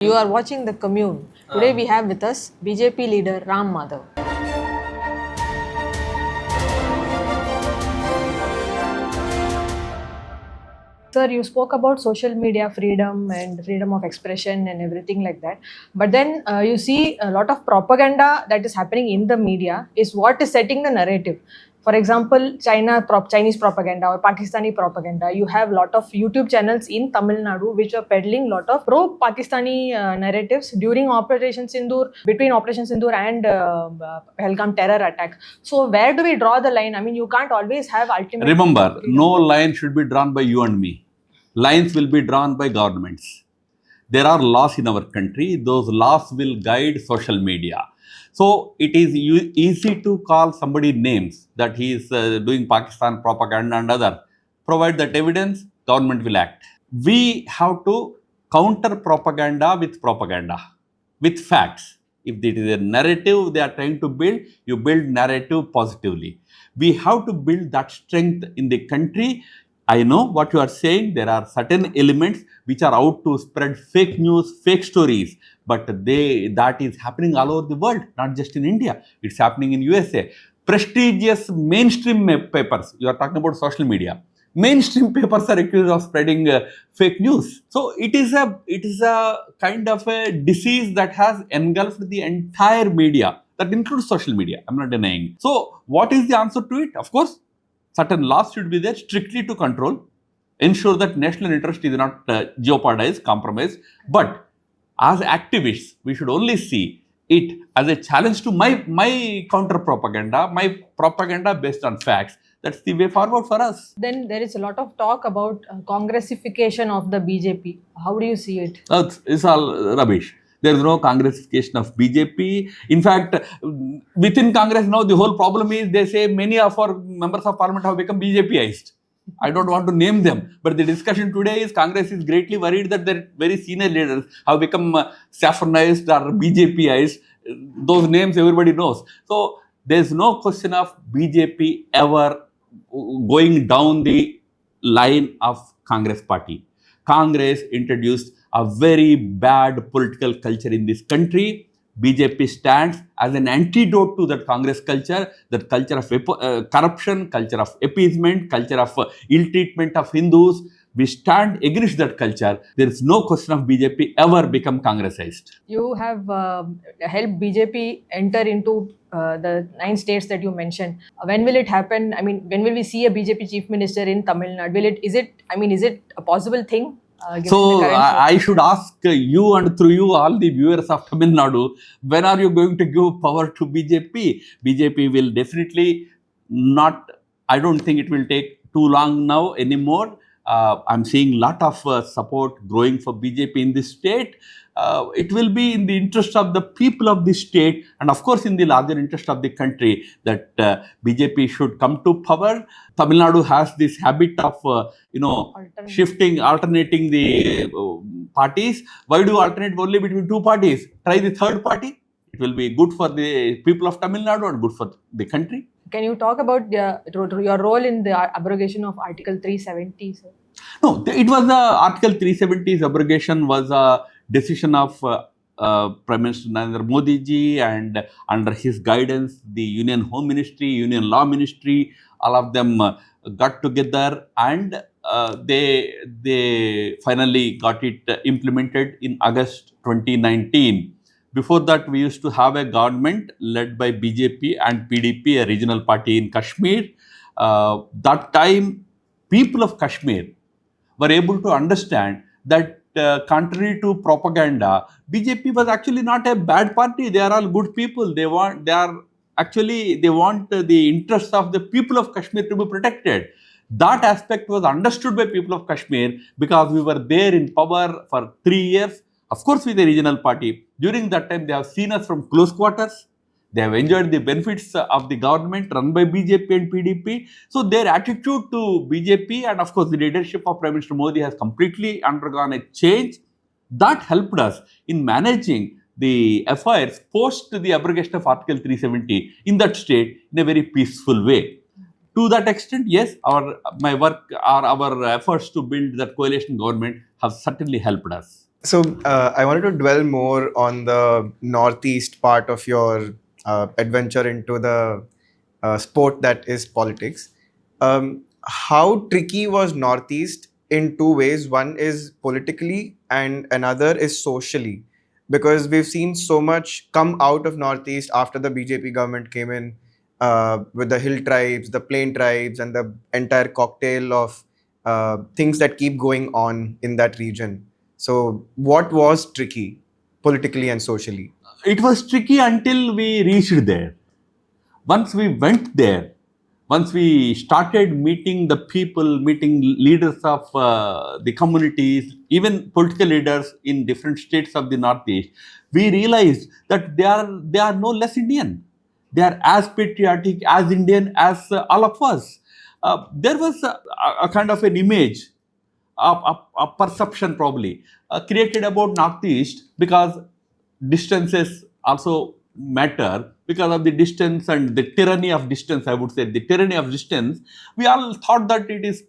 You are watching the Commune. Today we have with us BJP leader Ram Madhav. Sir, you spoke about social media freedom and freedom of expression and everything like that. But then you see a lot of propaganda that is happening in the media is what is setting the narrative. For example, Chinese propaganda or Pakistani propaganda. You have a lot of YouTube channels in Tamil Nadu which are peddling a lot of pro-Pakistani narratives during Operation Sindoor, between Operation Sindoor and Pahalgam terror attack. So where do we draw the line? I mean, you can't always have ultimate. Remember, freedom. no line should be drawn by you and me. Lines will be drawn by governments. There are laws in our country. Those laws will guide social media. So it is easy to call somebody names that he is doing Pakistan propaganda and other. Provide that evidence, government will act. We have to counter propaganda, with facts. If it is a narrative they are trying to build, you build narrative positively. We have to build that strength in the country. I know what you are saying. There are certain elements which are out to spread fake news, fake stories, but that is happening all over the world, not just in India. It's happening in USA. Prestigious mainstream papers, you are talking about social media. Mainstream papers are accused of spreading fake news. So it is a kind of a disease that has engulfed the entire media. That includes social media. I'm not denying. So what is the answer to it? Of course, certain laws should be there strictly to control, ensure that national interest is not jeopardized, compromised. But as activists, we should only see it as a challenge to my counter propaganda, my propaganda based on facts. That's the way forward for us. Then there is a lot of talk about congressification of the BJP. How do you see it? It's all rubbish. There is no congressification of BJP. In fact, within Congress now, the whole problem is they say many of our members of parliament have become BJPized. I don't want to name them, but the discussion today is Congress is greatly worried that their very senior leaders have become saffronized or BJPized. Those names everybody knows. So there's no question of BJP ever going down the line of Congress party. Congress introduced a very bad political culture in this country. BJP stands as an antidote to that Congress culture, that culture of corruption, culture of appeasement, culture of ill treatment of Hindus. We stand against that culture. There is no question of BJP ever become Congressized. You have helped BJP enter into the 9 states that you mentioned. When will it happen? I mean, when will we see a BJP chief minister in Tamil Nadu? Is it a possible thing? So I should ask you and through you all the viewers of Tamil Nadu, when are you going to give power to BJP? BJP will definitely not, I don't think it will take too long now anymore. I'm seeing a lot of support growing for BJP in this state. It will be in the interest of the people of this state and of course in the larger interest of the country that BJP should come to power. Tamil Nadu has this habit of, alternating the parties. Why do you alternate only between 2 parties? Try the third party. It will be good for the people of Tamil Nadu and good for the country. Can you talk about your role in the abrogation of Article 370, sir? No, it was Article 370's abrogation was a decision of Prime Minister Narendra Modi ji, and under his guidance, the Union Home Ministry, Union Law Ministry, all of them got together and they finally got it implemented in August 2019. Before that, we used to have a government led by BJP and PDP, a regional party in Kashmir. That time, people of Kashmir were able to understand that contrary to propaganda, BJP was actually not a bad party. They are all good people. They want the interests of the people of Kashmir to be protected. That aspect was understood by people of Kashmir because we were there in power for 3 years. Of course, with a regional party. During that time, they have seen us from close quarters. They have enjoyed the benefits of the government run by BJP and PDP. So their attitude to BJP and of course the leadership of Prime Minister Modi has completely undergone a change. That helped us in managing the affairs post the abrogation of Article 370 in that state in a very peaceful way. To that extent, yes, our efforts to build that coalition government have certainly helped us. So I wanted to dwell more on the northeast part of your adventure into the sport that is politics. How tricky was northeast in two ways? One is politically, and another is socially, because we've seen so much come out of northeast after the BJP government came in, with the hill tribes, the plain tribes, and the entire cocktail of things that keep going on in that region. So, what was tricky politically and socially? It was tricky until we reached there. Once we went there, once we started meeting the people, meeting leaders of the communities, even political leaders in different states of the Northeast, we realized that they are no less Indian. They are as patriotic, as Indian as all of us. There was a kind of an image, a perception probably created about Northeast because distances also matter because of the distance and the tyranny of distance. I would say the tyranny of distance. We all thought that it is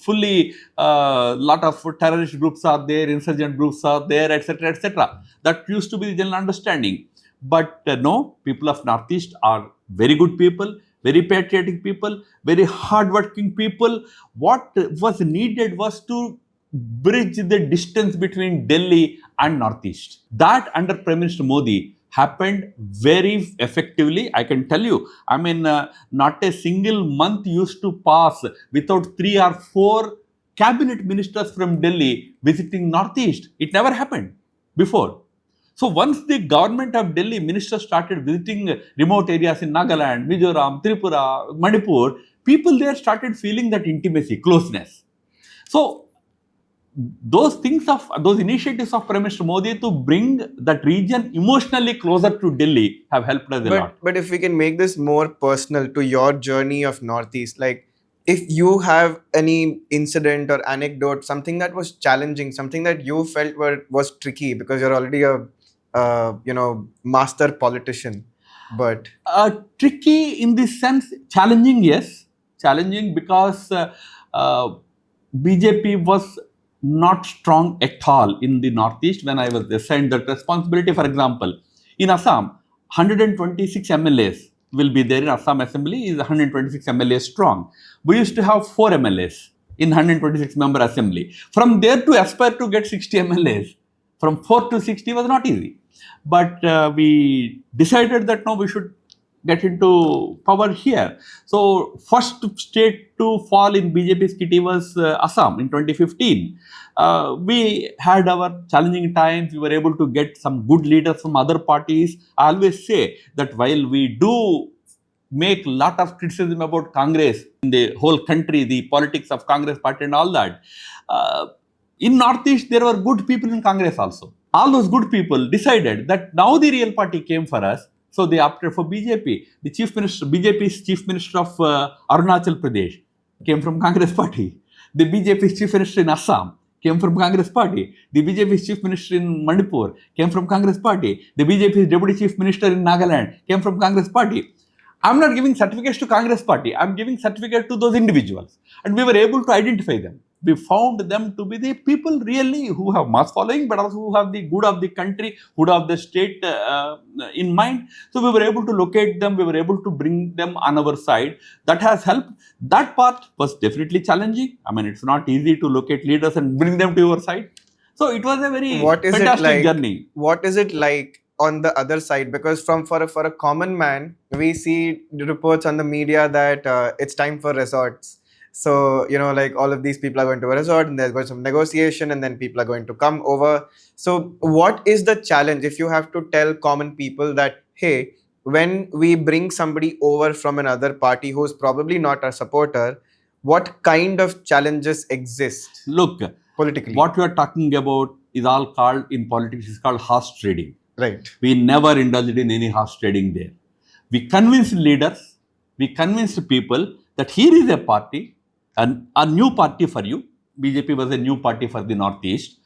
fully lot of terrorist groups are there, insurgent groups are there, etc., etc. That used to be the general understanding. But no, people of Northeast are very good people, very patriotic people, very hardworking people. What was needed was to bridge the distance between Delhi and Northeast. That under Prime Minister Modi happened very effectively. I can tell you. I mean, not a single month used to pass without 3 or 4 cabinet ministers from Delhi visiting Northeast. It never happened before. So once the government of Delhi ministers started visiting remote areas in Nagaland, Mizoram, Tripura, Manipur, people there started feeling that intimacy, closeness. So those initiatives of Prime Minister Modi to bring that region emotionally closer to Delhi have helped us a lot. But if we can make this more personal to your journey of Northeast, like if you have any incident or anecdote, something that was challenging, something that you felt was tricky because you're already a master politician, but Tricky in this sense, challenging, yes, challenging because BJP was not strong at all in the Northeast when I was assigned that responsibility. For example, in Assam, 126 MLAs will be there in Assam Assembly, is 126 MLAs strong. We used to have 4 MLAs in 126 member assembly. From there to aspire to get 60 MLAs, from 4 to 60 was not easy. But we decided that no, we should get into power here. So first state to fall in BJP's kitty was Assam in 2015. We had our challenging times. We were able to get some good leaders from other parties. I always say that while we do make a lot of criticism about Congress in the whole country, the politics of Congress party and all that, in Northeast there were good people in Congress also. All those good people decided that now the real party came for us. So they opted for BJP. The chief minister, BJP's chief minister of Arunachal Pradesh came from Congress party. The BJP's chief minister in Assam came from Congress party. The BJP's chief minister in Manipur came from Congress party. The BJP's deputy chief minister in Nagaland came from Congress party. I'm not giving certificates to Congress party. I'm giving certificate to those individuals. And we were able to identify them. We found them to be the people really who have mass following, but also who have the good of the country, good of the state in mind. So we were able to locate them. We were able to bring them on our side. That has helped. That part was definitely challenging. I mean, it's not easy to locate leaders and bring them to your side. So it was a very fantastic journey. What is it like on the other side? Because for a common man, we see the reports on the media that it's time for resorts. So, like all of these people are going to a resort and there's going to be some negotiation and then people are going to come over. So what is the challenge if you have to tell common people that, hey, when we bring somebody over from another party who's probably not a supporter, what kind of challenges exist? Look, politically, what you are talking about is all called in politics is called horse trading. Right. We never indulged in any horse trading there. We convinced leaders, we convinced people that here is a party, a new party for you. BJP was a new party for the Northeast.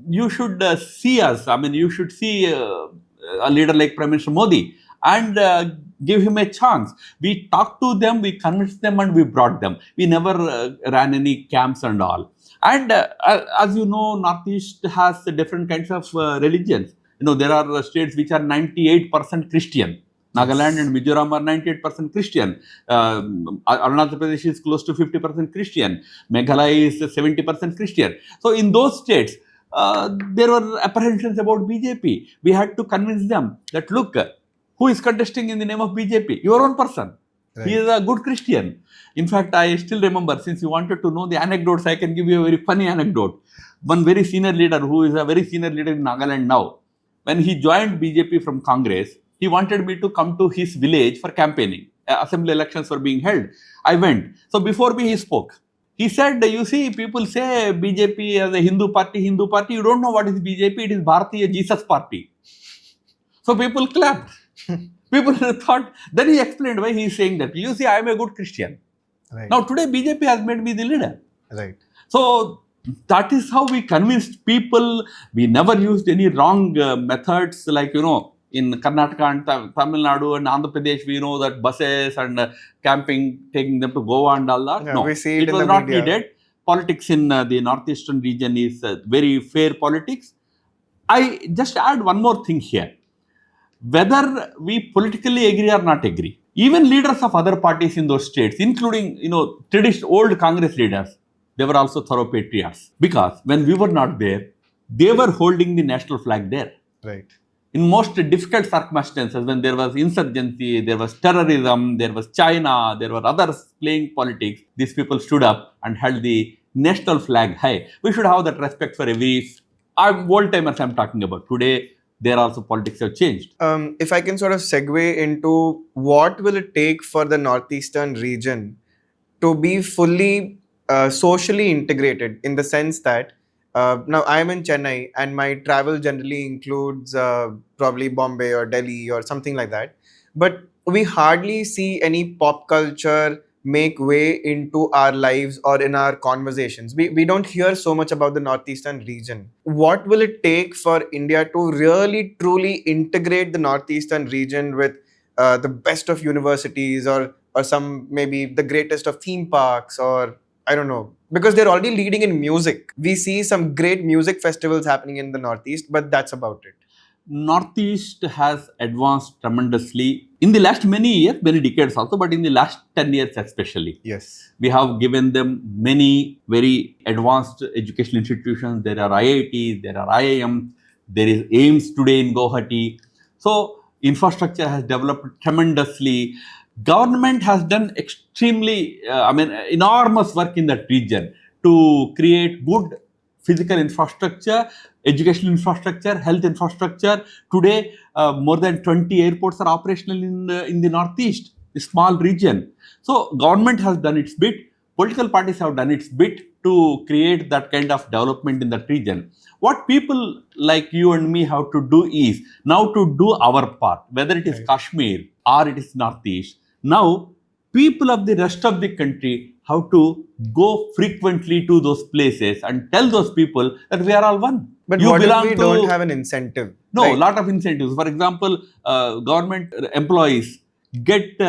You should see us. I mean, you should see a leader like Prime Minister Modi and give him a chance. We talked to them, we convinced them, and we brought them. We never ran any camps and all. And as you know, Northeast has different kinds of religions. There are states which are 98% Christian. Nagaland and Mizoram are 98% Christian. Arunachal Pradesh is close to 50% Christian. Meghalaya is 70% Christian. So in those states, there were apprehensions about BJP. We had to convince them that, look, who is contesting in the name of BJP? Your own person. Right. He is a good Christian. In fact, I still remember, since you wanted to know the anecdotes, I can give you a very funny anecdote. One very senior leader, who is a very senior leader in Nagaland now, when he joined BJP from Congress, he wanted me to come to his village for campaigning. Assembly elections were being held. I went. So before me, he spoke. He said, you see, people say BJP as a Hindu party. You don't know what is BJP. It is Bharatiya Jesus party. So people clapped. People thought, then he explained why he is saying that. You see, I am a good Christian. Right. Now today BJP has made me the leader. Right. So that is how we convinced people. We never used any wrong methods, like, in Karnataka and Tamil Nadu and Andhra Pradesh, we know that buses and camping, taking them to Goa and all that. Yeah, no, we see it was not needed. Politics in the northeastern region is very fair politics. I just add one more thing here. Whether we politically agree or not agree, even leaders of other parties in those states, including, traditional old Congress leaders, they were also thorough patriots. Because when we were not there, they were holding the national flag there. Right. In most difficult circumstances, when there was insurgency, there was terrorism, there was China, there were others playing politics, these people stood up and held the national flag high. We should have that respect for every old timers I'm talking about. Today, there also politics have changed. If I can sort of segue into what will it take for the northeastern region to be fully socially integrated, in the sense that now I am in Chennai and my travel generally includes probably Bombay or Delhi or something like that. But we hardly see any pop culture make way into our lives or in our conversations. We don't hear so much about the northeastern region. What will it take for India to really truly integrate the northeastern region with the best of universities or some maybe the greatest of theme parks, or I don't know, because they're already leading in music. We see some great music festivals happening in the Northeast, but that's about it. Northeast has advanced tremendously in the last many years, many decades also, but in the last 10 years especially. Yes. We have given them many very advanced educational institutions. There are IITs, there are IIMs, there is AIMS today in Guwahati. So infrastructure has developed tremendously. Government has done extremely, enormous work in that region to create good physical infrastructure, educational infrastructure, health infrastructure. Today, more than 20 airports are operational in the Northeast, a small region. So, government has done its bit. Political parties have done its bit to create that kind of development in that region. What people like you and me have to do is now to do our part, whether it is right. Kashmir or it is Northeast. Now, people of the rest of the country have to go frequently to those places and tell those people that we are all one. But what if we don't have an incentive? No, a lot of incentives. For example, government employees get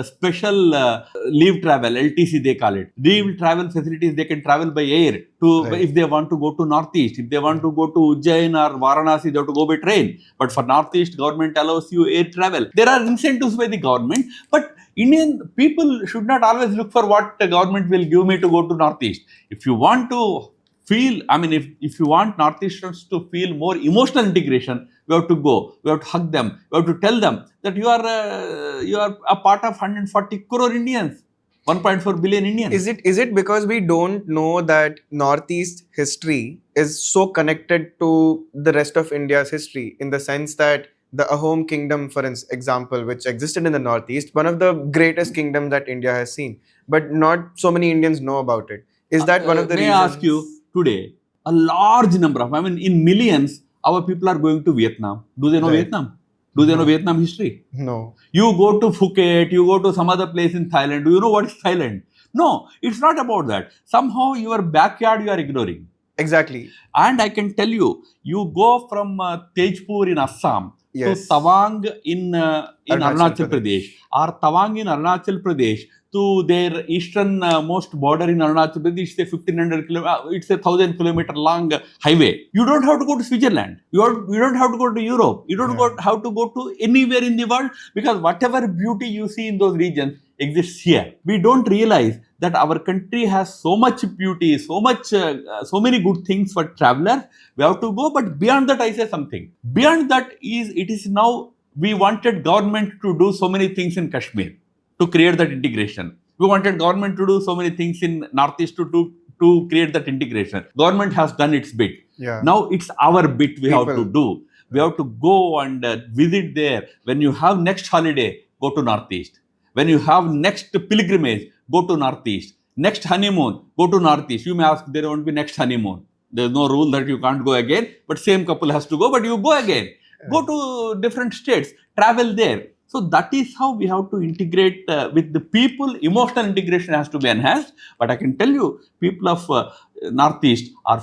special leave travel, LTC they call it. Leave travel facilities, they can travel by air to right. If they want to go to Northeast. If they want to go to Ujjain or Varanasi, they have to go by train. But for Northeast, government allows you air travel. There are incentives by the government, but Indian people should not always look for what the government will give me to go to Northeast. If you want to feel, if you want Northeasterners to feel more emotional integration, we have to go, we have to hug them, we have to tell them that you are a part of 140 crore Indians, 1.4 billion Indians. Is it because we don't know that Northeast history is so connected to the rest of India's history, in the sense that the Ahom kingdom, for example, which existed in the Northeast, one of the greatest kingdoms that India has seen, but not so many Indians know about it. Is that one of the reasons? May I ask you, today, a large number of, in millions, our people are going to Vietnam. Do they know right. Vietnam? Do they know Vietnam history? No. You go to Phuket, you go to some other place in Thailand. Do you know what is Thailand? No, it's not about that. Somehow your backyard you are ignoring. Exactly. And I can tell you, you go from Tejpur in Assam yes. to Tawang in Arunachal Pradesh, or Tawang in Arunachal Pradesh to their eastern most border in Arunachal Pradesh, it's a 1500 it's a 1000 kilometer long highway. You don't have to go to Switzerland. You don't have to go to Europe. You don't have to go to anywhere in the world, because whatever beauty you see in those regions exists here. We don't realize that our country has so much beauty, so many good things for travelers. We have to go, but beyond that, I say something. Beyond that it is now, we wanted government to do so many things in Kashmir to create that integration. We wanted government to do so many things in Northeast to create that integration. Government has done its bit. Yeah. Now it's our bit we have to do. We have to go and visit there. When you have next holiday, go to Northeast. When you have next pilgrimage, go to Northeast. Next honeymoon, go to Northeast. You may ask, there won't be next honeymoon. There's no rule that you can't go again, but same couple has to go, but you go again. Go to different states, travel there. So that is how we have to integrate with the people. Emotional integration has to be enhanced. But I can tell you, people of Northeast are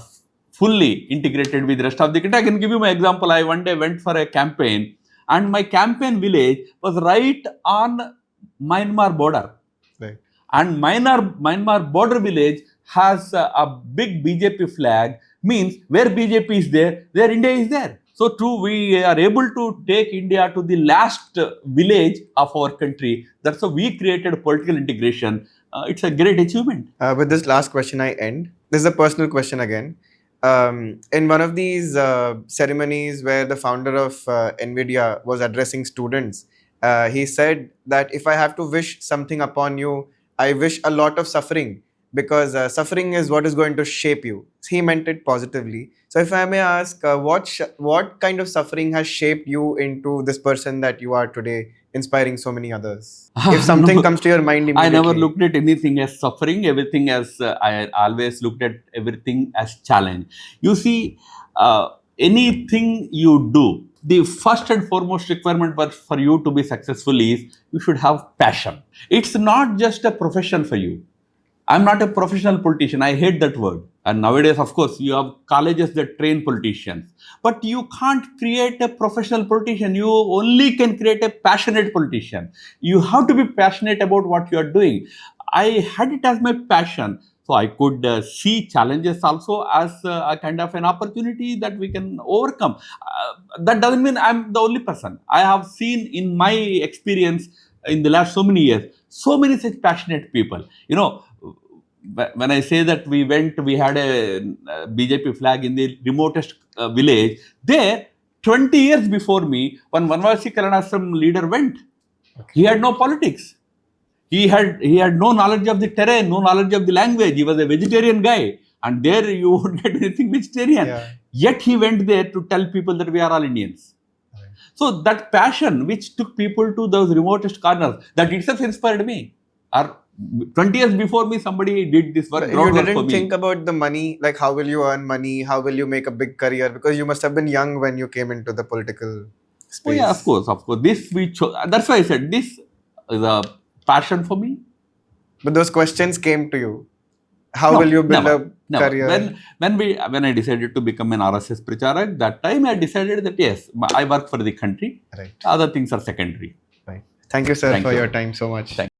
fully integrated with the rest of the country. I can give you my example. I one day went for a campaign, and my campaign village was right on Myanmar border. Right. And Myanmar border village has a big BJP flag, means where BJP is there India is there. So we are able to take India to the last village of our country. That's how we created political integration. It's a great achievement. With this last question, I end. This is a personal question again. In one of these ceremonies where the founder of NVIDIA was addressing students, he said that if I have to wish something upon you, I wish a lot of suffering, because suffering is what is going to shape you. He meant it positively. So if I may ask, what kind of suffering has shaped you into this person that you are today, inspiring so many others? If something comes to your mind immediately. I never looked at anything as suffering, everything as, I always looked at everything as challenge. You see, anything you do, the first and foremost requirement for you to be successful is you should have passion. It's not just a profession for you. I'm not a professional politician. I hate that word. And nowadays, of course, you have colleges that train politicians. But you can't create a professional politician. You only can create a passionate politician. You have to be passionate about what you are doing. I had it as my passion. So I could see challenges also as a kind of an opportunity that we can overcome. That doesn't mean I'm the only person. I have seen in my experience in the last so many years, so many such passionate people. You know, when I say that we had a BJP flag in the remotest village, there 20 years before me, one Vanvasi Karanashram leader went. He had no politics. He had no knowledge of the terrain, no knowledge of the language. He was a vegetarian guy. And there you won't get anything vegetarian. Yeah. Yet he went there to tell people that we are all Indians. Right. So that passion which took people to those remotest corners, that itself inspired me. 20 years before me, somebody did this work. You didn't think about the money, like how will you earn money, how will you make a big career, because you must have been young when you came into the political space. Oh yeah, of course. This we chose. That's why I said this is a passion for me. But those questions came to you. How will you build a career? When I decided to become an RSS Pracharak, that time I decided that yes, I work for the country. Right. Other things are secondary. Right. Thank you, sir, for your time so much. Thank you.